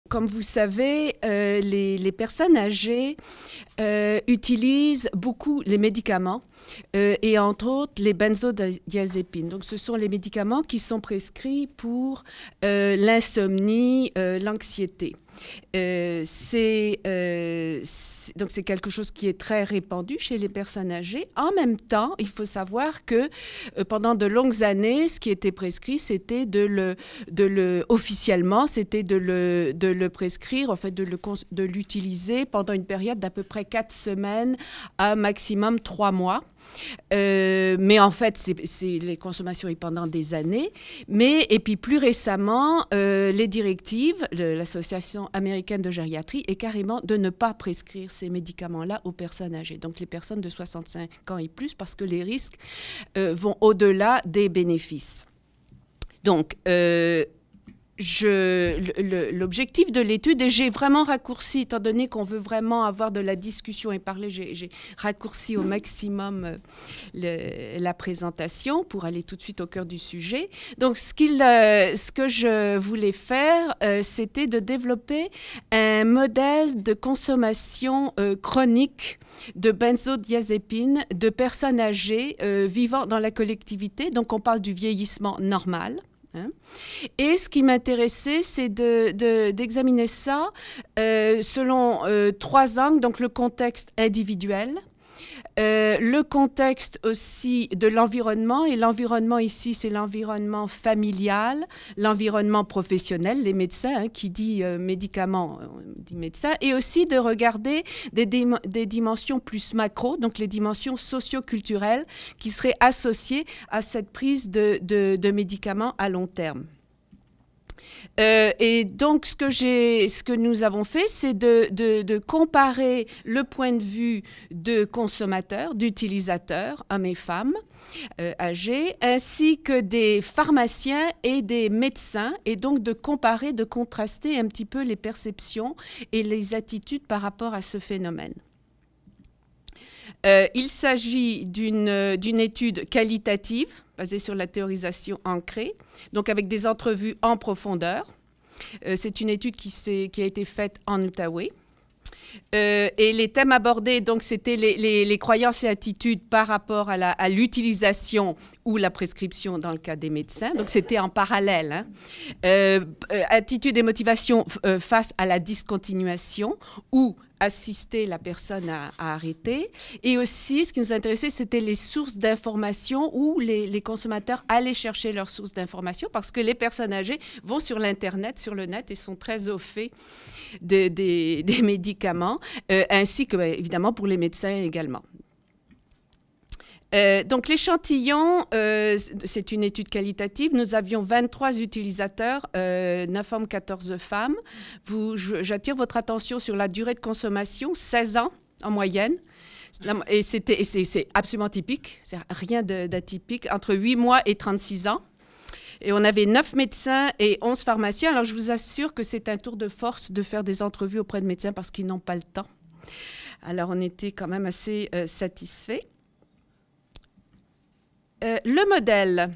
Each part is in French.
Comme vous savez, les personnes âgées utilisent beaucoup les médicaments et entre autres les benzodiazépines. Donc ce sont les médicaments qui sont prescrits pour l'insomnie, l'anxiété. Donc c'est quelque chose qui est très répandu chez les personnes âgées. En même temps, il faut savoir que pendant de longues années, ce qui était prescrit, c'était officiellement, c'était de le prescrire, en fait, de l'utiliser pendant une période d'à peu près 4 semaines à maximum 3 mois. Mais en fait, les consommations pendant des années. Et puis plus récemment, les directives, l'Association américaine de gériatrie, est carrément de ne pas prescrire ces médicaments-là aux personnes âgées. Donc les personnes de 65 ans et plus, parce que les risques vont au-delà des bénéfices. Donc, l'objectif de l'étude, et j'ai vraiment raccourci, étant donné qu'on veut vraiment avoir de la discussion et parler, j'ai raccourci au maximum la présentation pour aller tout de suite au cœur du sujet. Donc, ce que je voulais faire, c'était de développer un modèle de consommation chronique de benzodiazépines de personnes âgées vivant dans la collectivité. Donc, on parle du vieillissement normal. Et ce qui m'intéressait, c'est d'examiner ça selon 3 angles, donc le contexte individuel, le contexte aussi de l'environnement, et l'environnement ici, c'est l'environnement familial, l'environnement professionnel, les médecins, qui dit médicaments, dit médecin, et aussi de regarder des dimensions plus macro, donc les dimensions socio-culturelles qui seraient associées à cette prise de médicaments à long terme. Et donc, ce que nous avons fait, c'est de comparer le point de vue de consommateurs, d'utilisateurs, hommes et femmes âgés, ainsi que des pharmaciens et des médecins, et donc de comparer, de contraster un petit peu les perceptions et les attitudes par rapport à ce phénomène. Il s'agit d'une étude qualitative, basée sur la théorisation ancrée, donc avec des entrevues en profondeur. C'est une étude qui a été faite en Outaouais. Et les thèmes abordés, donc, c'était les croyances et attitudes par rapport à l'utilisation ou la prescription dans le cas des médecins. Donc, c'était en parallèle. Attitudes et motivations face à la discontinuation ou assister la personne à arrêter. Et aussi, ce qui nous intéressait, c'était les sources d'information où les consommateurs allaient chercher leurs sources d'information, parce que les personnes âgées vont sur l'Internet, sur le net, et sont très au fait des médicaments, ainsi que, évidemment, pour les médecins également. Donc, l'échantillon, c'est une étude qualitative. Nous avions 23 utilisateurs, 9 hommes, 14 femmes. J'attire votre attention sur la durée de consommation, 16 ans en moyenne. Et c'est absolument typique, c'est rien d'atypique, entre 8 mois et 36 ans. Et on avait 9 médecins et 11 pharmaciens. Alors, je vous assure que c'est un tour de force de faire des entrevues auprès de médecins parce qu'ils n'ont pas le temps. Alors, on était quand même assez satisfaits. Le modèle.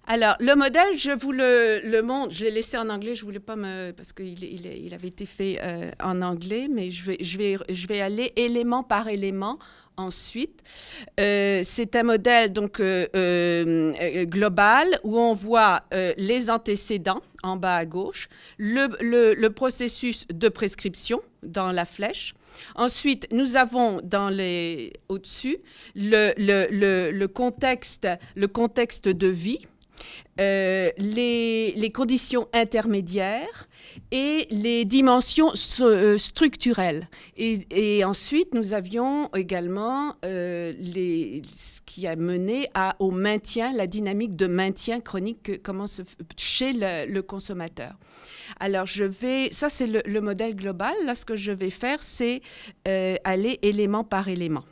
Alors, le modèle, je vous le montre. Je l'ai laissé en anglais. Je ne voulais pas parce qu'il avait été fait en anglais, mais je vais aller élément par élément ensuite. C'est un modèle donc global où on voit les antécédents en bas à gauche, le processus de prescription dans la flèche. Ensuite, nous avons au-dessus le contexte de vie, les conditions intermédiaires et les dimensions structurelles. Et ensuite, nous avions également ce qui a mené au maintien, la dynamique de maintien chronique chez le consommateur. Alors, ça c'est le modèle global. Là, ce que je vais faire, c'est aller élément par élément.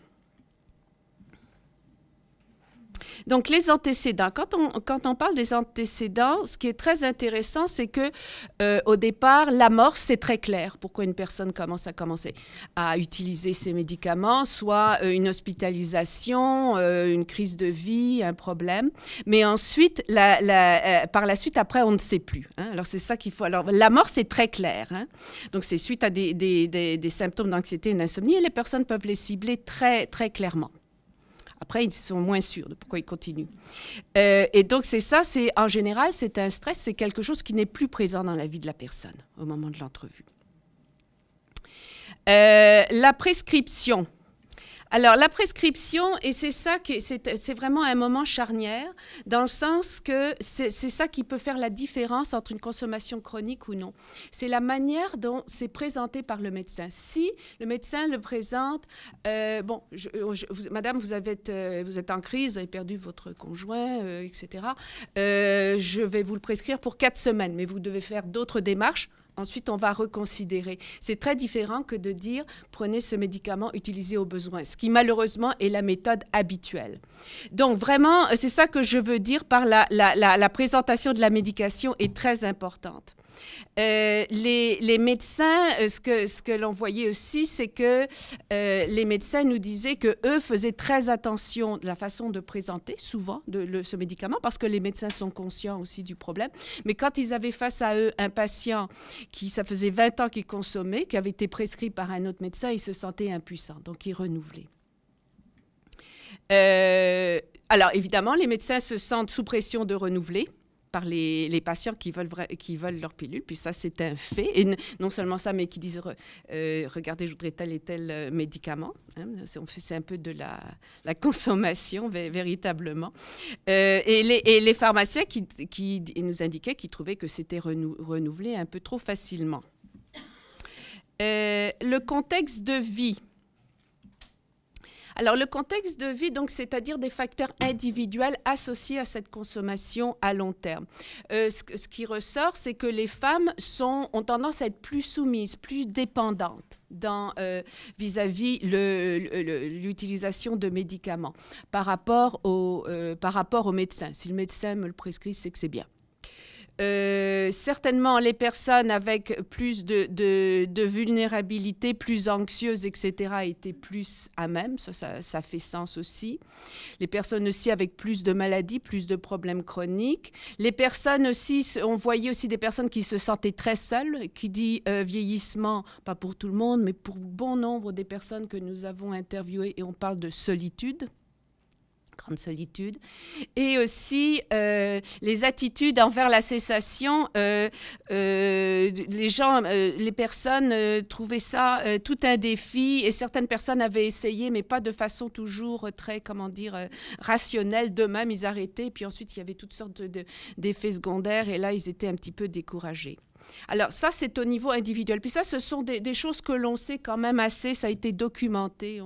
Donc, les antécédents. Quand on parle des antécédents, ce qui est très intéressant, c'est que au départ, l'amorce, c'est très clair. Pourquoi une personne commence à utiliser ces médicaments, soit une hospitalisation, une crise de vie, un problème. Mais ensuite, par la suite, après, on ne sait plus. Hein. Alors, c'est ça qu'il faut. Alors, l'amorce est très claire. Hein. Donc, c'est suite à des symptômes d'anxiété et d'insomnie, et les personnes peuvent les cibler très, très clairement. Après, ils sont moins sûrs de pourquoi ils continuent. Et donc, c'est ça, en général, c'est un stress, c'est quelque chose qui n'est plus présent dans la vie de la personne au moment de l'entrevue. La prescription. Alors, la prescription, et c'est ça, c'est vraiment un moment charnière, dans le sens que c'est ça qui peut faire la différence entre une consommation chronique ou non. C'est la manière dont c'est présenté par le médecin. Si le médecin le présente, bon, madame, vous êtes en crise, vous avez perdu votre conjoint, etc. Je vais vous le prescrire pour 4 semaines, mais vous devez faire d'autres démarches. Ensuite, on va reconsidérer. C'est très différent que de dire « prenez ce médicament, utilisez au besoin », ce qui malheureusement est la méthode habituelle. Donc vraiment, c'est ça que je veux dire par la présentation de la médication est très importante. Les médecins, ce que l'on voyait aussi, c'est que les médecins nous disaient qu'eux faisaient très attention de la façon de présenter, souvent, ce médicament, parce que les médecins sont conscients aussi du problème. Mais quand ils avaient face à eux un patient qui, ça faisait 20 ans qu'il consommait, qui avait été prescrit par un autre médecin, ils se sentaient impuissants, donc ils renouvelaient. Alors, évidemment, les médecins se sentent sous pression de renouveler par les patients qui veulent leur pilule. Puis ça, c'est un fait. Et non seulement ça, mais qui disent regardez, je voudrais tel et tel médicament. Hein. C'est un peu de la consommation, véritablement. Et les pharmaciens qui nous indiquaient qu'ils trouvaient que c'était renouvelé un peu trop facilement. Le contexte de vie. Alors, le contexte de vie, donc, c'est-à-dire des facteurs individuels associés à cette consommation à long terme. Ce qui ressort, c'est que les femmes ont tendance à être plus soumises, plus dépendantes vis-à-vis l'utilisation de médicaments par rapport au médecin. Si le médecin me le prescrit, c'est que c'est bien. Certainement, les personnes avec plus de vulnérabilité, plus anxieuses, etc., étaient plus à même. Ça fait sens aussi. Les personnes aussi avec plus de maladies, plus de problèmes chroniques. Les personnes aussi, on voyait aussi des personnes qui se sentaient très seules, qui dit vieillissement, pas pour tout le monde, mais pour bon nombre des personnes que nous avons interviewées, et on parle de solitude. Grande solitude, et aussi les attitudes envers la cessation. Les personnes trouvaient ça tout un défi, et certaines personnes avaient essayé, mais pas de façon toujours très, comment dire, rationnelle. D'eux-mêmes, ils arrêtaient, puis ensuite, il y avait toutes sortes d'effets secondaires, et là, ils étaient un petit peu découragés. Alors ça, c'est au niveau individuel. Puis ça, ce sont des choses que l'on sait quand même assez, ça a été documenté.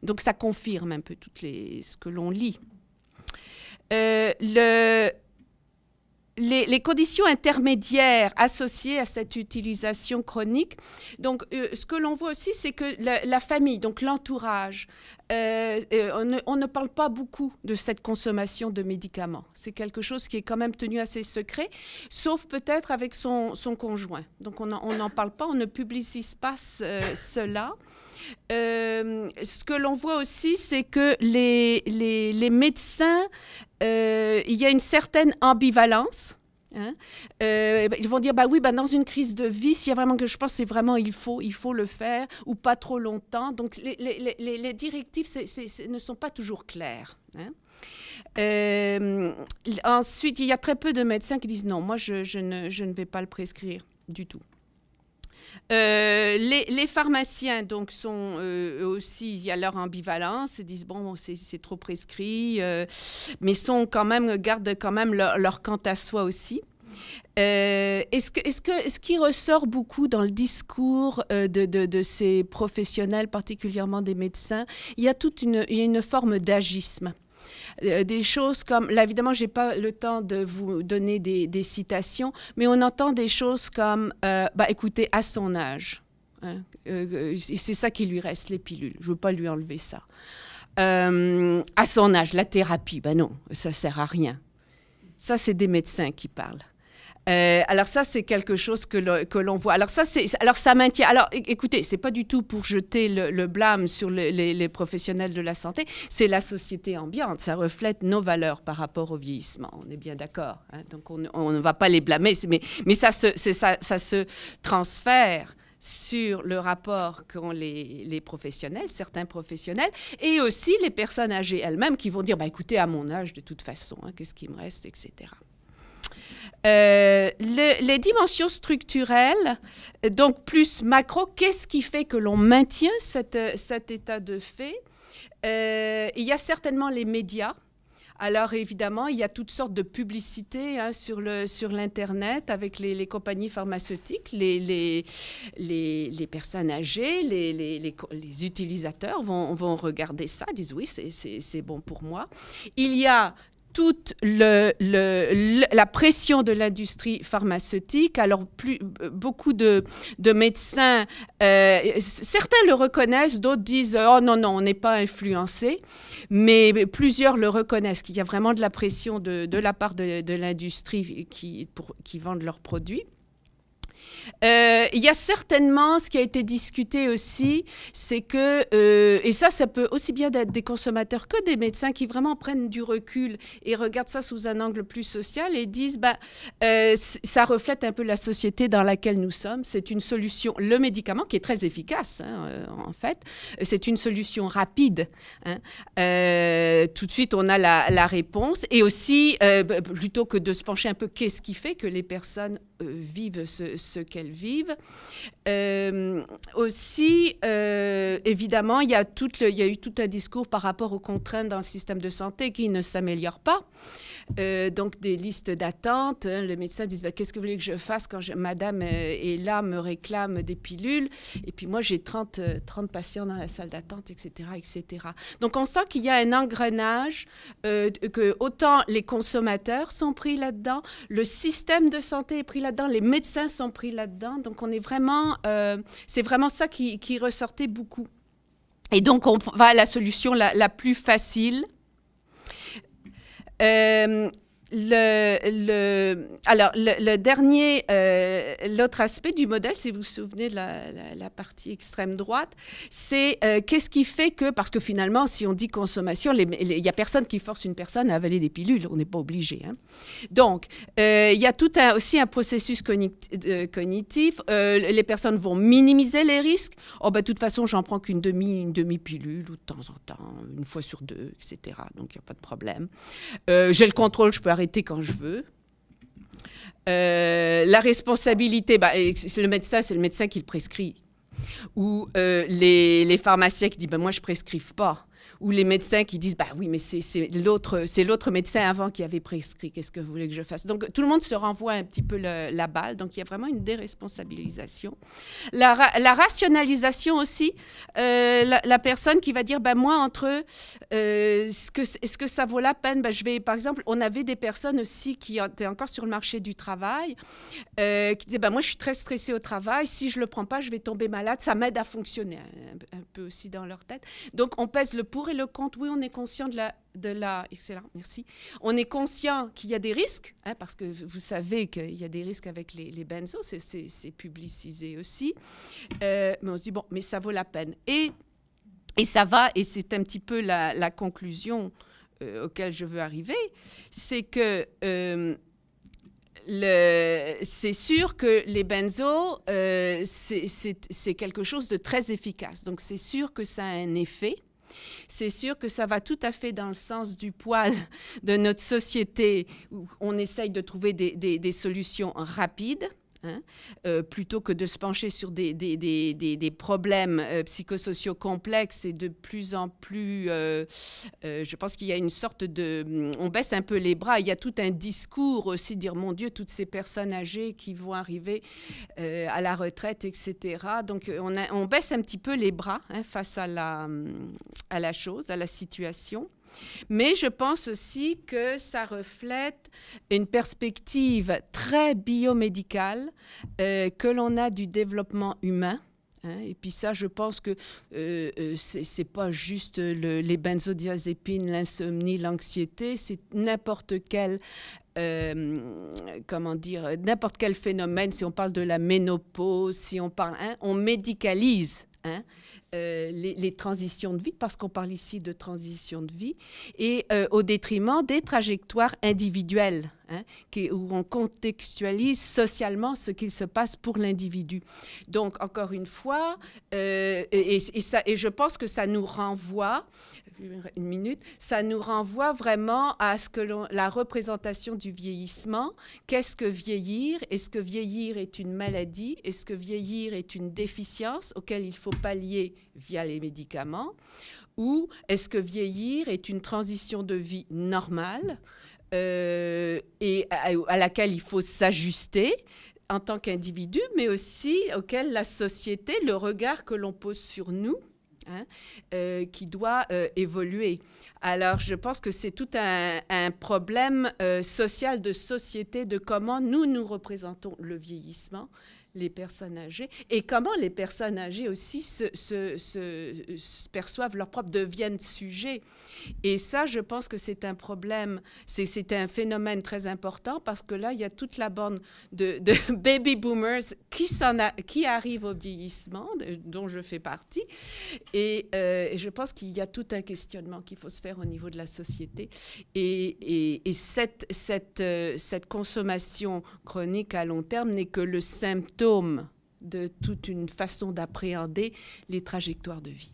Donc ça confirme un peu ce que l'on lit. Les conditions intermédiaires associées à cette utilisation chronique, donc ce que l'on voit aussi, c'est que la famille, donc l'entourage, on ne parle pas beaucoup de cette consommation de médicaments. C'est quelque chose qui est quand même tenu assez secret, sauf peut-être avec son conjoint. Donc on n'en parle pas, on ne publicise pas cela. Ce que l'on voit aussi, c'est que les médecins, il y a une certaine ambivalence. Hein? Ils vont dire, bah oui, bah dans une crise de vie, s'il y a vraiment que je pense, c'est vraiment il faut le faire, ou pas trop longtemps. Donc les directives ne sont pas toujours claires. Hein? Ensuite, il y a très peu de médecins qui disent non, moi je ne vais pas le prescrire du tout. Les pharmaciens donc sont aussi, il y a leur ambivalence, ils disent bon c'est trop prescrit, mais gardent quand même leur quant à soi aussi. Ce qui ressort beaucoup dans le discours de ces professionnels, particulièrement des médecins, il y a une forme d'agisme. Des choses comme, là évidemment je n'ai pas le temps de vous donner des citations, mais on entend des choses comme écoutez, à son âge, hein, c'est ça qui lui reste, les pilules, je ne veux pas lui enlever ça. à son âge, la thérapie, ben non, ça sert à rien. Ça, c'est des médecins qui parlent. Alors ça, c'est quelque chose que l'on voit. Alors ça maintient. Alors écoutez, c'est pas du tout pour jeter le blâme sur les professionnels de la santé. C'est la société ambiante. Ça reflète nos valeurs par rapport au vieillissement. On est bien d'accord. Hein? Donc on ne va pas les blâmer. Mais ça se transfère sur le rapport qu'ont les professionnels, certains professionnels, et aussi les personnes âgées elles-mêmes qui vont dire, bah, écoutez, à mon âge, de toute façon, hein, qu'est-ce qui me reste, etc. Les dimensions structurelles, donc plus macro, qu'est-ce qui fait que l'on maintient cet état de fait? Il y a certainement les médias. Alors évidemment, il y a toutes sortes de publicités hein, sur l'Internet avec les compagnies pharmaceutiques, les personnes âgées, les utilisateurs vont regarder ça, disent oui, c'est bon pour moi. Il y a toute la pression de l'industrie pharmaceutique. Alors, beaucoup de médecins, certains le reconnaissent, d'autres disent « Oh non, non, on n'est pas influencé », mais plusieurs le reconnaissent, qu'il y a vraiment de la pression de la part de l'industrie qui vendent leurs produits. Il y a certainement, ce qui a été discuté aussi, c'est que, et ça peut aussi bien être des consommateurs que des médecins qui vraiment prennent du recul et regardent ça sous un angle plus social et disent, ça reflète un peu la société dans laquelle nous sommes. C'est une solution, le médicament qui est très efficace, hein, en fait, c'est une solution rapide. Hein. Tout de suite, on a la réponse. Et aussi, plutôt que de se pencher un peu, qu'est-ce qui fait que les personnes vivent ce qu'elles vivent. Aussi, évidemment, il y a eu tout un discours par rapport aux contraintes dans le système de santé qui ne s'améliorent pas. Donc, des listes d'attente. Hein, les médecins disent, qu'est-ce que vous voulez que je fasse quand madame est là, me réclame des pilules, et puis moi, j'ai 30 patients dans la salle d'attente, etc., etc. Donc, on sent qu'il y a un engrenage, que autant les consommateurs sont pris là-dedans, le système de santé est pris là-dedans, les médecins sont pris là-dedans. Donc, on est vraiment, c'est vraiment ça qui ressortait beaucoup. Et donc, on va à la solution la plus facile. Le dernier, l'autre aspect du modèle, si vous vous souvenez de la partie extrême droite, c'est qu'est-ce qui fait que, parce que finalement, si on dit consommation, il n'y a personne qui force une personne à avaler des pilules, on n'est pas obligé. Hein. Donc, il y a aussi un processus cognitif. Les personnes vont minimiser les risques. Oh, de toute façon, j'en prends qu'une demi-pilule, ou de temps en temps, une fois sur deux, etc. Donc, il n'y a pas de problème. J'ai le contrôle, je peux arrêter quand je veux. La responsabilité, c'est le médecin qui le prescrit. Ou les pharmaciens qui disent, moi, je ne prescrive pas. Ou les médecins qui disent, oui, mais c'est l'autre médecin avant qui avait prescrit, qu'est-ce que vous voulez que je fasse? Donc, tout le monde se renvoie un petit peu la balle. Donc, il y a vraiment une déresponsabilisation. La rationalisation aussi, la personne qui va dire, moi, entre est-ce que ça vaut la peine? Par exemple, on avait des personnes aussi qui étaient encore sur le marché du travail, qui disaient, moi, je suis très stressée au travail, si je ne le prends pas, je vais tomber malade, ça m'aide à fonctionner, un peu aussi dans leur tête. Donc, on pèse le pour et le contre. Oui, on est conscient excellent, merci. On est conscient qu'il y a des risques, hein, parce que vous savez qu'il y a des risques avec les benzos, c'est publicisé aussi. Mais on se dit, mais ça vaut la peine. Et ça va, et c'est un petit peu la conclusion auquel je veux arriver, c'est que c'est sûr que les benzos, c'est quelque chose de très efficace. Donc, c'est sûr que ça a un effet. C'est sûr que ça va tout à fait dans le sens du poil de notre société où on essaye de trouver des solutions rapides. Hein, plutôt que de se pencher sur des problèmes psychosociaux complexes et de plus en plus, je pense qu'il y a une sorte on baisse un peu les bras. Il y a tout un discours aussi, dire mon Dieu, toutes ces personnes âgées qui vont arriver à la retraite, etc. Donc on baisse un petit peu les bras hein, face à la chose, à la situation. Mais je pense aussi que ça reflète une perspective très biomédicale que l'on a du développement humain. Hein. Et puis ça, je pense que c'est pas juste les benzodiazépines, l'insomnie, l'anxiété, c'est n'importe quel comment dire, n'importe quel phénomène. Si on parle de la ménopause, si on parle, hein, on médicalise. Hein, les transitions de vie, parce qu'on parle ici de transition de vie, et au détriment des trajectoires individuelles, hein, où on contextualise socialement ce qu'il se passe pour l'individu. Donc, encore une fois, et je pense que ça nous renvoie, une minute, ça nous renvoie vraiment à ce que la représentation du vieillissement. Qu'est-ce que vieillir? Est-ce que vieillir est une maladie? Est-ce que vieillir est une déficience auquel il faut pallier via les médicaments? Ou est-ce que vieillir est une transition de vie normale et à laquelle il faut s'ajuster en tant qu'individu, mais aussi auquel la société, le regard que l'on pose sur nous, hein, qui doit évoluer. Alors, je pense que c'est tout un problème social de société, de comment nous représentons le vieillissement, les personnes âgées, et comment les personnes âgées aussi se perçoivent leur propre, deviennent sujets. Et ça, je pense que c'est un problème, c'est un phénomène très important, parce que là, il y a toute la bande de baby boomers qui arrivent au vieillissement, dont je fais partie, et je pense qu'il y a tout un questionnement qu'il faut se faire au niveau de la société. Et cette consommation chronique à long terme n'est que le symptôme de toute une façon d'appréhender les trajectoires de vie.